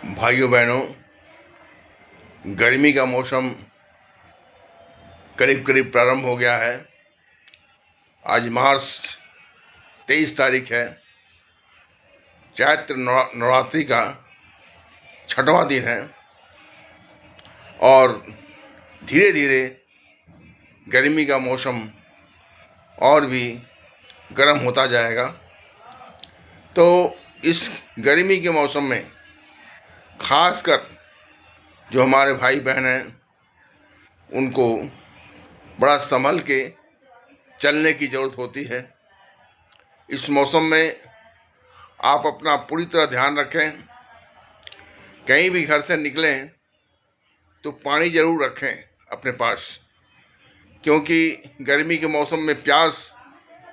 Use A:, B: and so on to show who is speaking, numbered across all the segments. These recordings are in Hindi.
A: भाइयों बहनों, गर्मी का मौसम करीब करीब प्रारंभ हो गया है। आज मार्च 23 तारीख है। चैत्र नवरात्रि का 6वां दिन है और धीरे धीरे गर्मी का मौसम और भी गर्म होता जाएगा। तो इस गर्मी के मौसम में खासकर जो हमारे भाई बहन हैं उनको बड़ा संभल के चलने की ज़रूरत होती है। इस मौसम में आप अपना पूरी तरह ध्यान रखें। कहीं भी घर से निकलें तो पानी ज़रूर रखें अपने पास, क्योंकि गर्मी के मौसम में प्यास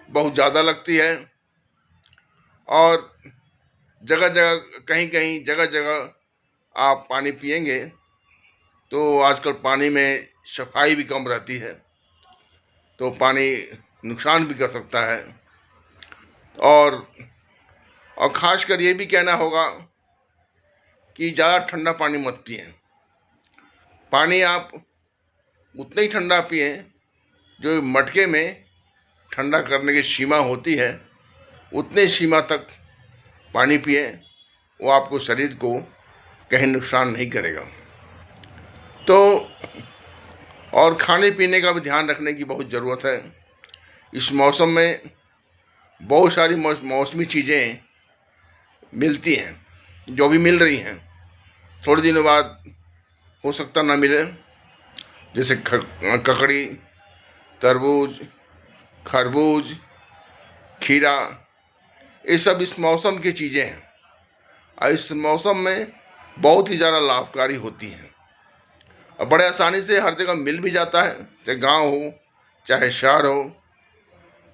A: बहुत ज़्यादा लगती है और जगह जगह आप पानी पिएंगे तो आजकल पानी में सफाई भी कम रहती है, तो पानी नुकसान भी कर सकता है। और ख़ासकर ये भी कहना होगा कि ज़्यादा ठंडा पानी मत पिएं। पानी आप उतना ही ठंडा पिएं जो मटके में ठंडा करने की सीमा होती है, उतने सीमा तक पानी पिएं। वो आपको शरीर को कहीं नुकसान नहीं करेगा। तो और खाने पीने का भी ध्यान रखने की बहुत ज़रूरत है। इस मौसम में बहुत सारी मौसमी चीज़ें मिलती हैं, जो भी मिल रही हैं, थोड़े दिनों बाद हो सकता ना मिले, जैसे ककड़ी, तरबूज, खरबूज, खीरा, ये सब इस मौसम की चीज़ें हैं और इस मौसम में बहुत ही ज़्यादा लाभकारी होती हैं और बड़े आसानी से हर जगह मिल भी जाता है, चाहे गांव हो चाहे शहर हो।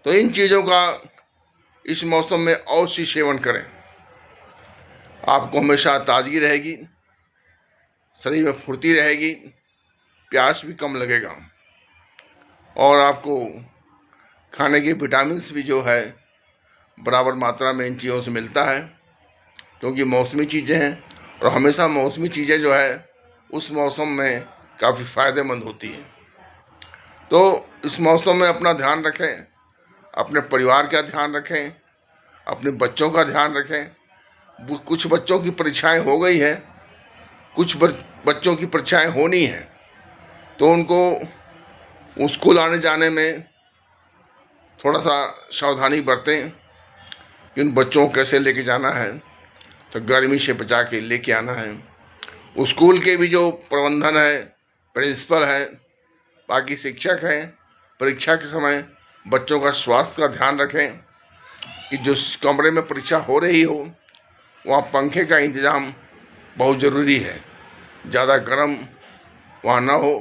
A: तो इन चीज़ों का इस मौसम में अवश्य सेवन करें। आपको हमेशा ताजगी रहेगी, शरीर में फुर्ती रहेगी, प्यास भी कम लगेगा और आपको खाने के विटामिन्स भी जो है बराबर मात्रा में इन चीज़ों से मिलता है, क्योंकि मौसमी चीज़ें हैं और हमेशा मौसमी चीज़ें जो है उस मौसम में काफ़ी फ़ायदेमंद होती हैं। तो इस मौसम में अपना ध्यान रखें, अपने परिवार का ध्यान रखें, अपने बच्चों का ध्यान रखें। कुछ बच्चों की परीक्षाएं हो गई हैं, कुछ बच्चों की परीक्षाएं होनी हैं, तो उनको स्कूल आने जाने में थोड़ा सा सावधानी बरतें कि उन बच्चों को कैसे लेके जाना है, तो गर्मी से बचा के लेके आना है। स्कूल के भी जो प्रबंधन है, प्रिंसिपल है, बाकी शिक्षक हैं, परीक्षा के समय बच्चों का स्वास्थ्य का ध्यान रखें कि जो कमरे में परीक्षा हो रही हो वहाँ पंखे का इंतज़ाम बहुत ज़रूरी है, ज़्यादा गर्म वहाँ ना हो,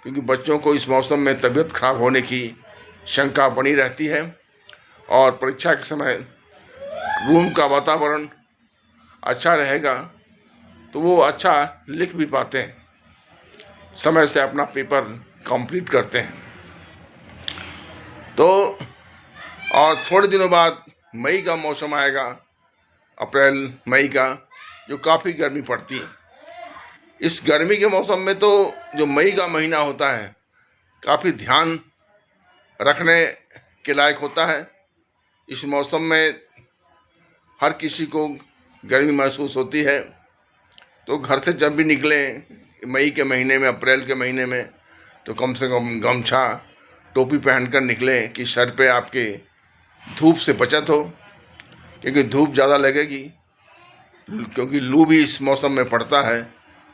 A: क्योंकि बच्चों को इस मौसम में तबीयत खराब होने की शंका बनी रहती है। और परीक्षा के समय रूम का वातावरण अच्छा रहेगा तो वो अच्छा लिख भी पाते हैं, समय से अपना पेपर कंप्लीट करते हैं। तो और थोड़े दिनों बाद मई का मौसम आएगा, अप्रैल मई का, जो काफ़ी गर्मी पड़ती है। इस गर्मी के मौसम में तो जो मई का महीना होता है काफ़ी ध्यान रखने के लायक होता है। इस मौसम में हर किसी को गर्मी महसूस होती है, तो घर से जब भी निकलें मई के महीने में, अप्रैल के महीने में, तो कम से कम गमछा टोपी पहनकर निकलें कि सर पे आपके धूप से बचत हो, क्योंकि धूप ज़्यादा लगेगी, क्योंकि लू भी इस मौसम में पड़ता है,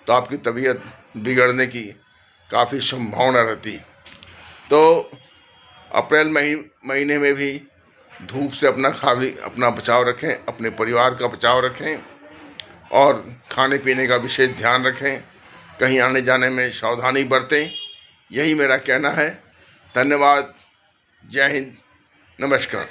A: तो आपकी तबीयत बिगड़ने की काफ़ी संभावना रहती है। तो अप्रैल महीने में भी धूप से अपना बचाव रखें, अपने परिवार का बचाव रखें और खाने पीने का विशेष ध्यान रखें, कहीं आने जाने में सावधानी बरतें। यही मेरा कहना है। धन्यवाद। जय हिंद। नमस्कार।